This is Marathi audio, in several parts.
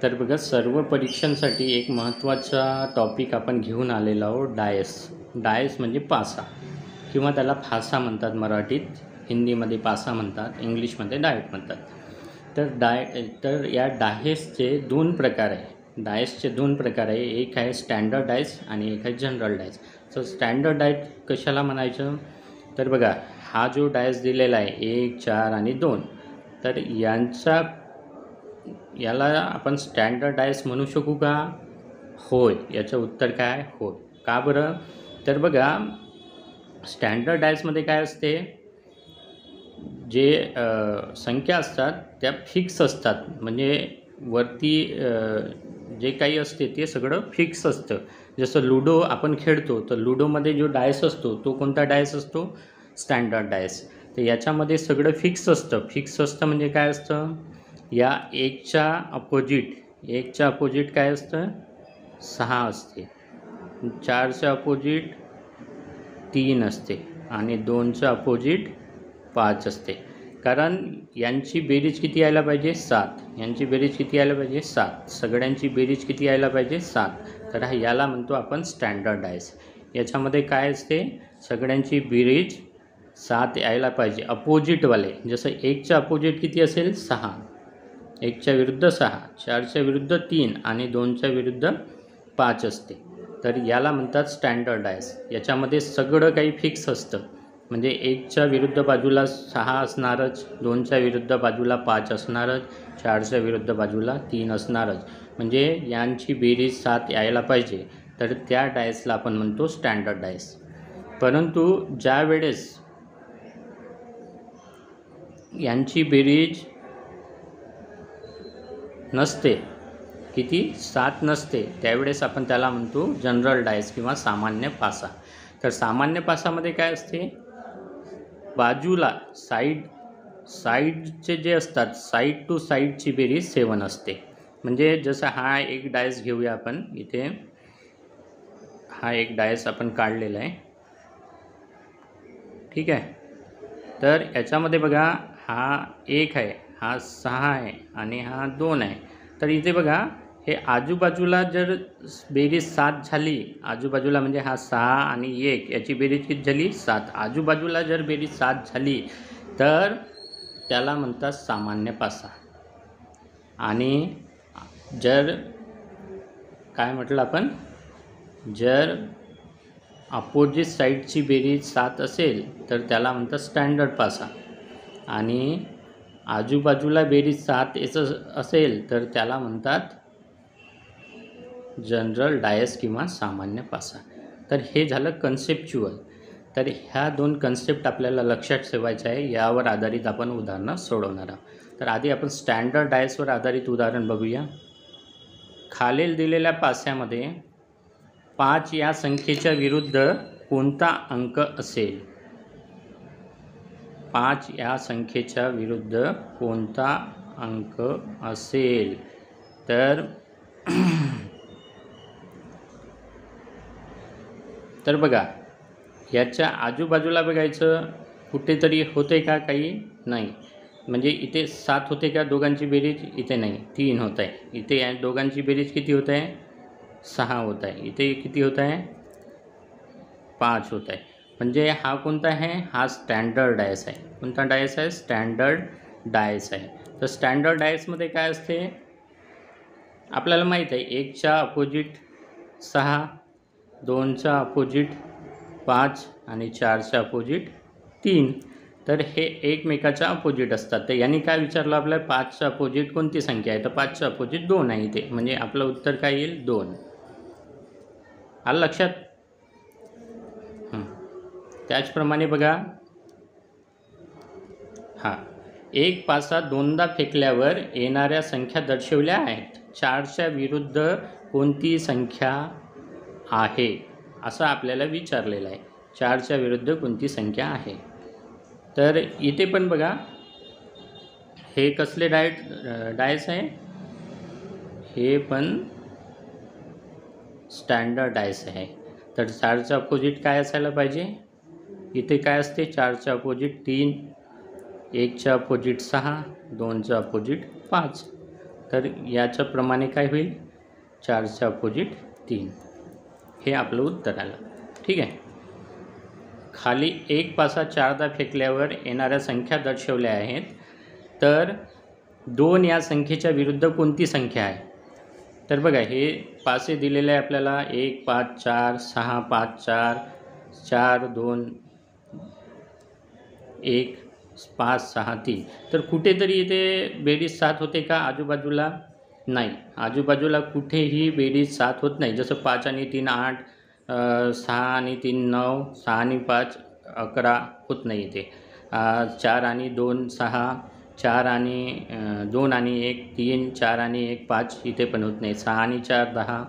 तर बघा, सर्व परीक्षांसाठी एक महत्त्वाचा टॉपिक आपण घेऊन आलेलो आहोत, डायस. डायस म्हणजे पासा किंवा त्याला फासा म्हणतात मराठीत, हिंदीमध्ये पासा म्हणतात, इंग्लिशमध्ये डाएट म्हणतात. तर या डायसचे दोन प्रकार आहे. डायसचे दोन प्रकार आहे, एक आहे स्टँडर्ड डायस आणि एक आहे जनरल डायस. तर स्टँडर्ड डाएट कशाला म्हणायचं? तर बघा, हा जो डायस दिलेला आहे 1, 4 आणि 2, तर याला आपण स्टँडर्ड डायस म्हणू शकू का? होय. याचं उत्तर काय? होय. का बरं? तर बघा, स्टँडर्ड डायसमध्ये काय असते, जे संख्या असतात त्या फिक्स असतात. म्हणजे वरती जे काही असते ते सगळं फिक्स असतं. जसं लुडो आपण खेळतो, तर लुडोमध्ये जो डायस असतो तो कोणता डायस असतो? स्टँडर्ड डायस. तर याच्यामध्ये सगळं फिक्स असतं. फिक्स असतं म्हणजे काय असतं? या 1च्या अपोजिट काय असतं? 6 असते. 4च्या अपोजिट 3 असते आणि 2च्या अपोजिट 5 असते. कारण यांची बेरीज किती यायला पाहिजे? 7. यांची बेरीज किती यायला पाहिजे? 7. सगळ्यांची बेरीज किती यायला पाहिजे? 7. तर याला म्हणतो आपण स्टँडर्ड डायस. याच्यामध्ये काय असते? सगळ्यांची बेरीज 7 यायला पाहिजे. अपोजिटवाले, जसं 1च्या अपोजिट किती असेल? 6. 1च्या विरुद्ध 6, 4च्या विरुद्ध 3 आणि 2च्या विरुद्ध 5 असते. तर याला म्हणतात स्टँडर्ड डायस. याच्यामध्ये सगळं काही फिक्स असतं. म्हणजे 1च्या विरुद्ध बाजूला 6 असणारच, 2च्या विरुद्ध बाजूला 5 असणारच, 4च्या विरुद्ध बाजूला 3 असणारच. म्हणजे यांची बेरीज 7 यायला पाहिजे. तर त्या डायसला आपण म्हणतो स्टँडर्ड डायस. परंतु ज्या वेळेस यांची बेरीज नसते, किती? 7 नसते, त्यावेळेस आपण त्याला म्हणतो जनरल डायस किंवा सामान्य पासा. तर सामान्य पासामध्ये काय असते? बाजूला साईडचे जे असतात, साईड टू साईडची बेरीज 7 असते. म्हणजे जसं हा एक डायस घेऊया आपण. इथे हा एक डायस आपण काढलेला आहे, ठीक आहे. तर याच्यामध्ये बघा, हा 1 आहे, हा 6 आहे आणि हा 2 आहे. तर इथे बघा, हे आजूबाजूला जर बेरीज 7 झाली, आजूबाजूला म्हणजे हा 6 आणि 1 याची बेरीज किती झाली? 7. आजूबाजूला जर बेरीज 7 झाली तर त्याला म्हणतात सामान्य पासा. आणि जर काय म्हटलं आपण, जर अपोजिट साईडची बेरीज 7 असेल तर त्याला म्हणतात स्टँडर्ड पासा. आणि आजूबाजूला बेरीज 7 याचं असेल तर त्याला म्हणतात जनरल डायस किंवा सामान्य पासा. तर हे झालं कन्सेप्च्युअल. तर ह्या दोन कन्सेप्ट आपल्याला लक्षात ठेवायचं आहे. यावर आधारित आपण उदाहरणं सोडवणार आहोत. तर आधी आपण स्टँडर्ड डायसवर आधारित उदाहरण बघूया. खालील दिलेल्या पास्यामध्ये 5 या संख्येच्या विरुद्ध कोणता अंक असेल? 5 या संख्येच्या विरुद्ध कोणता अंक असेल? तर बघा, याच्या आजूबाजूला बघायचं, कुठेतरी होते का? काही नाही. म्हणजे इथे 7 होते का दोघांची बेरीज? इथे नाही, 3 होत आहे. इथे या दोघांची बेरीज किती होत आहे? 6 होत आहे. इथे किती होत आहे? 5 होत आहे. म्हणजे हा कोणता आहे? हा स्टँडर्ड डायस आहे. कोणता डायस आहे? स्टँडर्ड डायस आहे. तर स्टँडर्ड डायसमध्ये काय असते? आपल्याला माहीत आहे, 1च्या अपोजिट 6, 2च्या अपोजिट 5 आणि 4च्या अपोजिट 3. तर हे एकमेकाच्या अपोजिट असतात. तर यांनी काय विचारलं आपल्याला? 5च्या अपोजिट कोणती संख्या आहे? तर 5च्या अपोजिट 2 आहे इथे. म्हणजे आपलं उत्तर काय येईल? 2. आलं लक्षात? त्याचप्रमाणे बघा, एक पासा दोनदा फेकल्यावर येणाऱ्या संख्या दर्शवल्या आहेत. 4च्या विरुद्ध कोणती संख्या आहे? असं आपल्याला विचारलेलं आहे. 4च्या विरुद्ध कोणती संख्या आहे? तर इथे पण बघा, हे कसले डायस आहे? हे पण स्टँडर्ड डायस आहे. तर 4च्या अपोजिट काय असायला पाहिजे? इथे काय असते? 4च्या अपोजिट 3, 1च्या अपोजिट 6, 2च्या अपोजिट 5. तर याच्याप्रमाणे काय होईल, 4च्या अपोजिट 3, हे आपलं उत्तर आलं. ठीक आहे. खाली 1 पासा 4दा फेकल्यावर येणाऱ्या संख्या दर्शवल्या आहेत, तर 2 या संख्येच्या विरुद्ध कोणती संख्या आहे? तर बघा, हे पासे दिलेले आहे आपल्याला, 1 5 4 6 5 4 4 2 1 5 6 3. तर कुठेतरी इथे बेरीज 7 होते का आजूबाजूला? नाही, आजूबाजूला कुठेही बेरीज 7 होत नाही. जसं 5 आणि 3 8, 6 आणि 3 9, 6 आणि 5 11 होत नाही इथे. 4 आणि 2 6, 4 आणि 2 आणि 1 3, 4 आणि 1 5 इथे पण होत नाही. 6 आणि 4 10,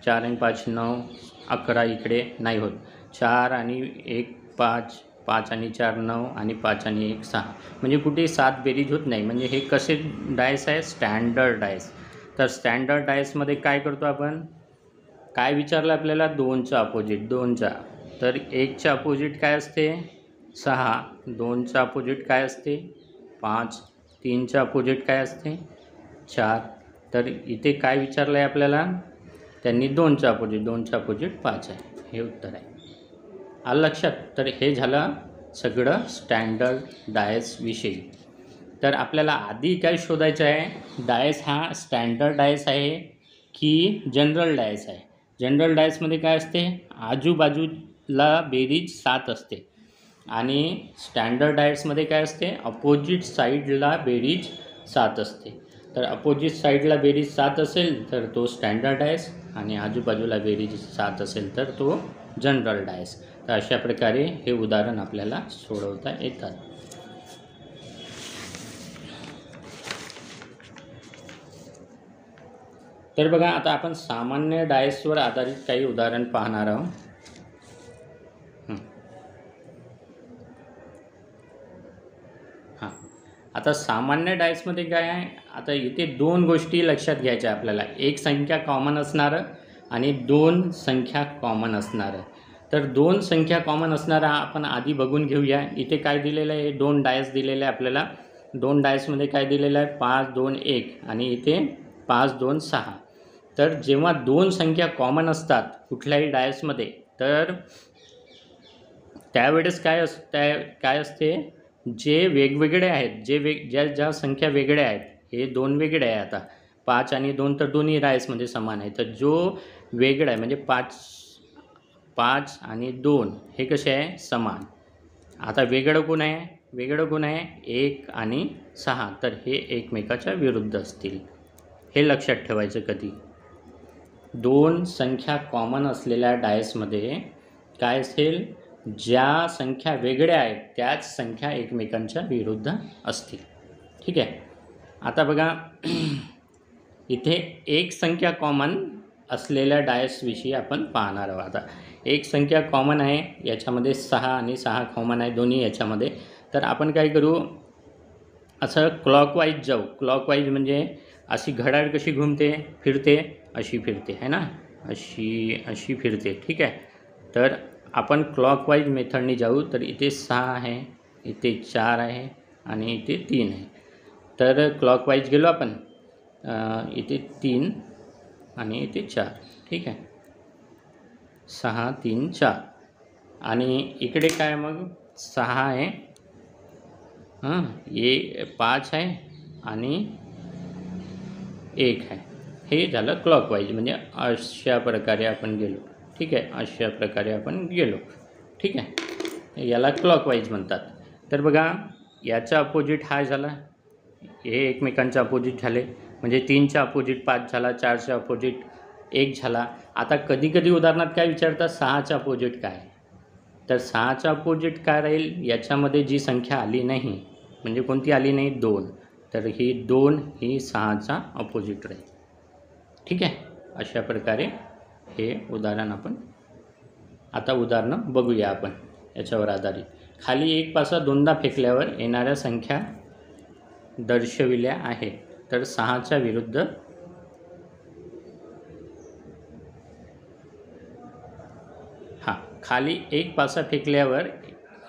4 आणि 5 9, 11 इकडे नाही होत. 4 आणि 1 5, 5 आणि 4 9 आणि 5 आणि 1 6, म्हणजे कुठे 7 बेरीज होत नाही. म्हणजे हे कसे डायस आहे? स्टँडर्ड डायस. तर स्टँडर्ड डायसमध्ये काय करतो आपण? काय विचारलं आपल्याला? 2चा अपोजिट, 2चा. तर 1च्या अपोजिट काय असते? 6. 2चा अपोजिट काय असते? 5. 3च्या अपोजिट काय असते? 4. तर इथे काय विचारलं आहे आपल्याला? त्यांनी 2च्या अपोजिट, 2च्या अपोजिट 5 आहे. हे उत्तर आहे. आलं लक्षात? तर हे झालं सगळं स्टँडर्ड डायसविषयी. तर आपल्याला आधी काय शोधायचं आहे? डायस हा स्टँडर्ड डायस आहे की जनरल डायस आहे? जनरल डायसमध्ये काय असते? आजूबाजूला बेरीज 7 असते. आणि स्टँडर्ड डायसमध्ये काय असते? अपोजिट साईडला बेरीज 7 असते. तर अपोजिट साईडला बेरीज 7 असेल तर तो स्टँडर्ड डायस, आणि आजूबाजूला बेरीज 7 असेल तर तो जनरल डायस. तर अशा प्रकारे हे उदाहरण आपल्याला सोडवता येतात. तर बघा, आता आपण सामान्य डायसवर आधारित काही उदाहरण पाहणार आहोत. हां, आता सामान्य डायसमध्ये काय आहे? आता इथे 2 गोष्टी लक्षात घ्यायच्या आपल्याला. एक संख्या कॉमन असणारं आणि 2 संख्या कॉमन असणारं. तर 2 संख्या कॉमन असणारा आपण आधी बघून घेऊया. इथे काय दिलेलं आहे? 2 डायस दिलेले आहे आपल्याला. 2 डायसमध्ये काय दिलेलं आहे? 5 2 1, आणि इथे 5 2 6. तर जेव्हा 2 संख्या कॉमन असतात कुठल्याही डायसमध्ये, तर त्यावेळेस काय असते? जे वेगवेगळे आहेत, ज्या संख्या वेगळ्या आहेत, हे 2 वेगळे आहे. आता 5 आणि 2 तर दोन्ही डायसमध्ये समान आहे. तर जो वेगळा आहे म्हणजे 5 आणि 2 हे कसे आहे? समान. आता वेगळं कोण आहे? वेगळं कोण आहे? 1 आणि 6. तर हे एकमेकाच्या विरुद्ध असतील. हे लक्षात ठेवायचं कधी. 2 संख्या कॉमन असलेल्या डायसमध्ये काय असेल? ज्या संख्या वेगळ्या आहेत त्याच संख्या एकमेकांच्या विरुद्ध असतील. ठीक आहे. आता बघा, इथे एक संख्या कॉमन असलेल्या डायसविषयी आपण पाहणार आहोत. आता एक संख्या कॉमन आहे, याच्यामध्ये 6 आणि 6 कॉमन आहे दोन्ही याच्यामध्ये. तर आपण काय करू? असं क्लॉकवाईज जाऊ. क्लॉकवाईज म्हणजे अशी घड्याळ कशी घुमते, फिरते, अशी फिरते, है ना? अशी फिरते. ठीक आहे. तर आपण क्लॉकवाईज मेथडने जाऊ. तर इथे 6 आहे, इथे 4 आहे आणि इथे 3 आहे. तर क्लॉकवाईज गेलो आपण. इथे 3 आणि इथे 4. ठीक आहे. 6 3 4. आणि इकडे काय मग? 6 आहे, 5 आहे आणि 1 आहे. हे झालं क्लॉकवाईज. म्हणजे अशा प्रकारे आपण गेलो. ठीक आहे. अशा प्रकारे आपण गेलो. ठीक आहे. याला क्लॉकवाईज म्हणतात. तर बघा, याचा अपोजिट हा झाला, हे एकमेकांचा अपोजिट झाले. म्हणजे 3च्या अपोजिट 5 झाला, 4च्या अपोजिट 1 झाला. आता कधी कधी उदाहरणात काय विचारतात? 6च्या अपोजिट काय? तर 6च्या अपोजिट काय राहील? याच्यामध्ये जी संख्या आली नाही, म्हणजे कोणती आली नाही? 2. तर ही 2 ही 6चा अपोजिट राहील. ठीक आहे. अशा प्रकारे हे उदाहरण आपण आता उदाहरणं बघूया आपण याच्यावर आधारित. खाली 1 पासा 2दा फेकल्यावर येणाऱ्या संख्या दर्शविल्या आहेत. तर 6च्या विरुद्ध खाली 1 पासा फेकल्यावर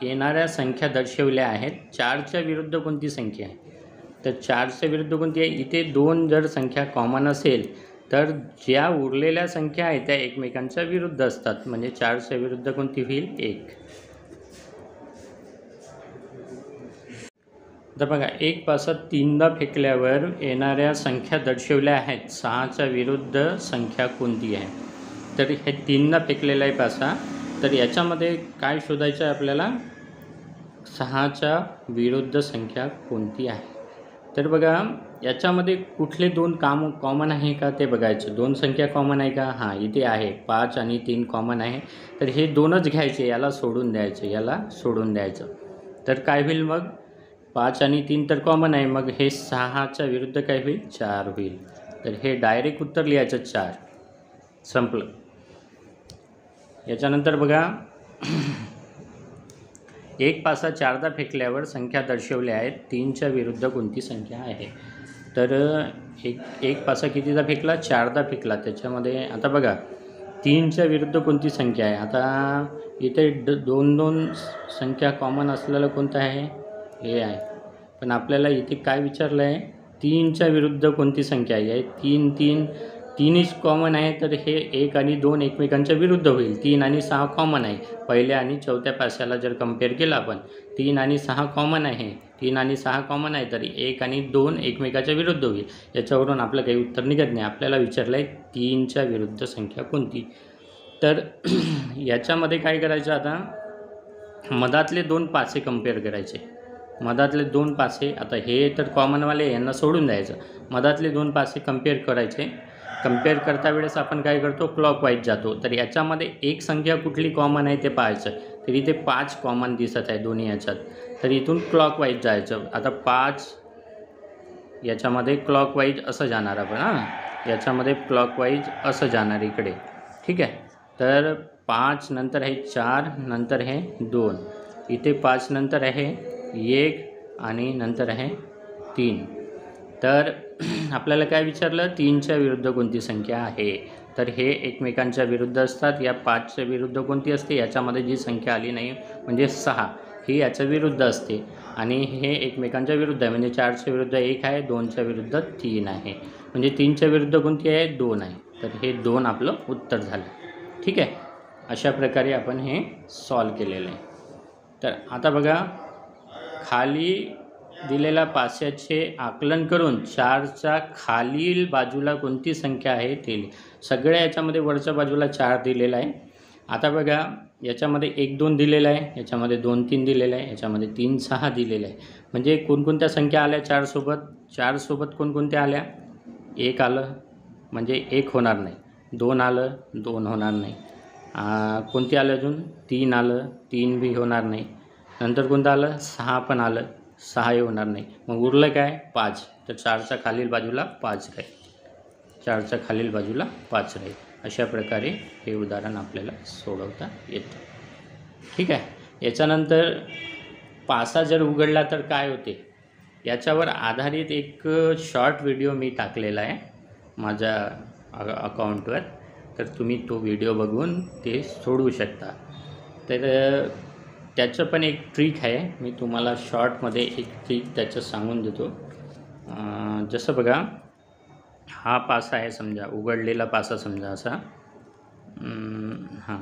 येणाऱ्या संख्या दर्शविल्या आहेत. 4च्या विरुद्ध कोणती संख्या आहे? तर 4च्या विरुद्ध कोणती आहे? इथे 2 जर संख्या कॉमन असेल तर ज्या उरलेल्या संख्या आहेत त्या एकमेकांच्या विरुद्ध असतात, म्हणजे 4च्या विरुद्ध कोणती होईल? 1. तर बघा, एक पासा 3दा फेकल्यावर येणाऱ्या संख्या दर्शवल्या आहेत, 6च्या विरुद्ध संख्या कोणती आहे? तर हे 3दा फेकलेला आहे पासा, तर याच्यामध्ये काय शोधायचं आहे आपल्याला? 6च्या विरुद्ध संख्या कोणती आहे? तर बघा, याच्यामध्ये कुठले 2 कॉमन आहे का ते बघायचं. 2 संख्या कॉमन आहे का? हां, इथे आहे. 5 आणि 3 कॉमन आहे, तर हे 2च घ्यायचे, याला सोडून द्यायचं, याला सोडून द्यायचं. तर काय होईल मग? 5 आणि 3 तर कॉमन आहे, मग हे 6च्या विरुद्ध काय होईल? 4 होईल. तर हे डायरेक्ट उत्तर लिहायचं 4. संपलं. याच्यानंतर बघा, एक पासा 4दा फेकल्यावर संख्या दर्शवल्या आहेत, 3च्या विरुद्ध कोणती संख्या आहे? तर एक पासा कितीदा फेकला? 4दा फेकला. त्याच्यामध्ये आता बघा, 3च्या विरुद्ध कोणती संख्या आहे? आता इथे 2 संख्या कॉमन असलेलं कोणतं आहे? हे आहे. पण आपल्याला इथे काय विचारलं आहे? 3च्या विरुद्ध कोणती संख्या आहे? 3 कॉमन आहे, तर हे 1 आणि 2 एकमेकांच्या विरुद्ध होईल. 3 आणि 6 कॉमन आहे. पहिल्या आणि चौथ्या पास्याला जर कम्पेअर केलं आपण, 3 आणि 6 कॉमन आहे. 3 आणि 6 कॉमन आहे, तरी 1 आणि 2 एकमेकाच्या विरुद्ध होईल. याच्यावरून आपलं काही उत्तर निघत नाही. आपल्याला विचारलं आहे 3च्या विरुद्ध संख्या कोणती? तर याच्यामध्ये काय करायचं? आता मधातले 2 पासे कम्पेअर करायचे. मधातले 2 पासे, आता हे तर कॉमनवाले, यांना सोडून द्यायचं. मधातले 2 पासे कम्पेअर करायचे. कम्पेअर करता वेळेस आपण काय करतो? क्लॉकवाईज जातो. तर याच्यामध्ये एक संख्या कुठली कॉमन आहे ते पाहायचं. तर इथे 5 कॉमन दिसत आहे दोन्ही याच्यात, तर इथून क्लॉकवाईज जायचं. आता 5 याच्यामध्ये क्लॉकवाईज असं जाणार आपण. याच्यामध्ये क्लॉकवाईज असं जाणार इकडे. ठीक आहे. तर 5 नंतर आहे 4, नंतर आहे 2. इथे 5 नंतर आहे 1 आणि नंतर आहे 3. तर आपल्याला काय विचारलं? 3च्या विरुद्ध कोणती संख्या आहे? तर हे एकमेकांच्या विरुद्ध असतात. या 5च्या विरुद्ध कोणती असते? याच्यामध्ये जी संख्या आली नाही म्हणजे 6, ही याच्या विरुद्ध असते. आणि हे एकमेकांच्या विरुद्ध आहे, म्हणजे 4च्या विरुद्ध 1 आहे, 2च्या विरुद्ध 3 आहे. म्हणजे 3च्या विरुद्ध कोणती आहे? 2 आहे. तर हे 2 आपलं उत्तर झालं. ठीक आहे. अशा प्रकारे आपण हे सॉल्व केलेलं आहे. तर आता बघा, खाली दिलेल्या पास्याचे आकलन करून 4च्या खालील बाजूला कोणती संख्या आहे ते लिहा. सगळ्या याच्यामध्ये वरच्या बाजूला 4 दिलेला आहे. आता बघा, याच्यामध्ये 1 2 दिलेला आहे, याच्यामध्ये 2 3 दिलेलं आहे, याच्यामध्ये 3 6 दिलेलं आहे. म्हणजे कोणकोणत्या संख्या आल्या 4सोबत? 4सोबत कोणकोणत्या आल्या? 1 आलं म्हणजे 1 होणार नाही. 2 आलं, 2 होणार नाही. कोणती आलं अजून? 3 आलं, 3 बी होणार नाही. नंतर कोणतं आलं? 6 पण आलं, 6 होणार नाही. मग उरलं काय? 5. तर 4च्या खालील बाजूला 5 राहील. 4च्या खालील बाजूला 5 राहील. अशा प्रकारे हे उदाहरण आपल्याला सोडवता येतं. ठीक आहे. याच्यानंतर पासा जर उघडला तर काय होते, याच्यावर आधारित एक शॉर्ट व्हिडिओ मी टाकलेला आहे माझ्या अकाउंटवर. तर तुम्ही तो व्हिडिओ बघून ते सोडवू शकता. तर त्याचं पण एक ट्रिक आहे, मी तुम्हाला शॉर्टमध्ये एक ट्रिक त्याचं सांगून देतो. जसं बघा, हा पासा आहे समजा, उघडलेला पासा समजा असा. हां,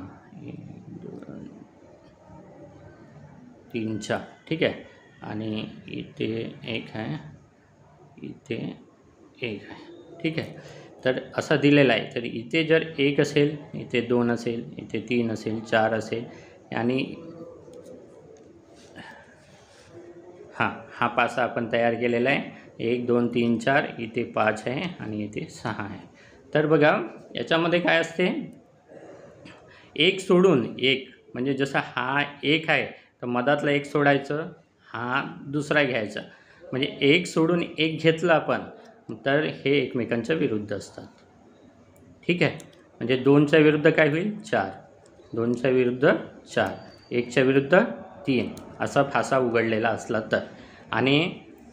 3 4. ठीक आहे. आणि इथे 1 आहे, इथे 1 आहे. ठीक आहे. तर असा दिलेला आहे. तर इथे जर 1 असेल, इथे 2 असेल, इथे 3 असेल, 4 असेल, आणि हा पासा आपण तयार केलेला आहे. 1 2 3 4, इथे 5 आहे आणि इथे 6 आहे. तर बघा, याच्यामध्ये काय असते? 1 सोडून 1, म्हणजे जसा हा 1 आहे तर मधातला 1 सोडायचं, हा दुसरा घ्यायचा. म्हणजे 1 सोडून 1 घेतलं आपण तर हे एकमेकांच्या विरुद्ध असतात. ठीक आहे. म्हणजे 2च्या विरुद्ध काय होईल? 4. 2च्या विरुद्ध 4, 1च्या विरुद्ध 3 असा फासा उघडलेला असला तर. आणि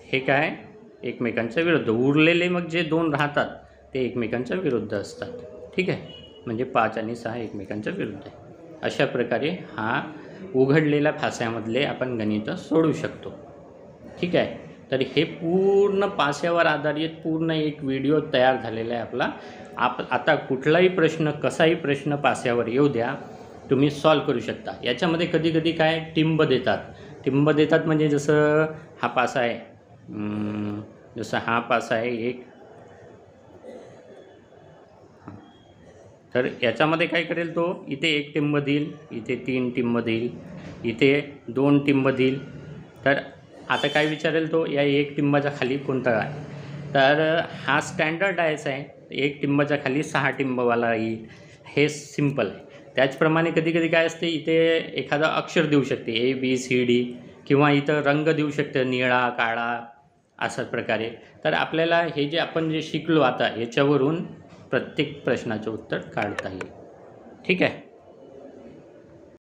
हे काय? एकमेकांच्या विरुद्ध. उरलेले मग जे 2 राहतात ते एकमेकांच्या विरुद्ध असतात. ठीक आहे. म्हणजे 5 आणि 6 एकमेकांच्या विरुद्ध आहे. अशा प्रकारे हा उघडलेल्या फास्यामधले आपण गणितं सोडवू शकतो. ठीक आहे. तर हे पूर्ण पास्यावर आधारित पूर्ण एक व्हिडिओ तयार झालेला आहे आपला. आता कुठलाही प्रश्न, कसाही प्रश्न पास्यावर येऊ द्या, तुम्ही सॉल्व करू शकता. याच्यामध्ये कधी कधी काय टिंब देतात म्हणजे जसं हा पासा आहे, जसं हा पासा आहे एक, तर याच्यामध्ये काय करेल तो, इथे 1 टिंब देईल, इथे 3 टिंब देईल, इथे 2 टिंब देईल. तर आता काय विचारेल तो, या 1 टिंबाच्या खाली कोणता आहे, तर हा स्टँडर्ड डायस आहे. 1 टिंबाच्या खाली 6 टिंबवाला येईल, हे सिम्पल आहे. त्याचप्रमाणे कधी कधी काय असते, इथे एखादं अक्षर देऊ शकते ABCD, किंवा इथं रंग देऊ शकते निळा काळा अशाच प्रकारे. तर आपल्याला हे जे आपण जे शिकलो आता, याच्यावरून प्रत्येक प्रश्नाचं उत्तर काढता येईल. ठीक आहे.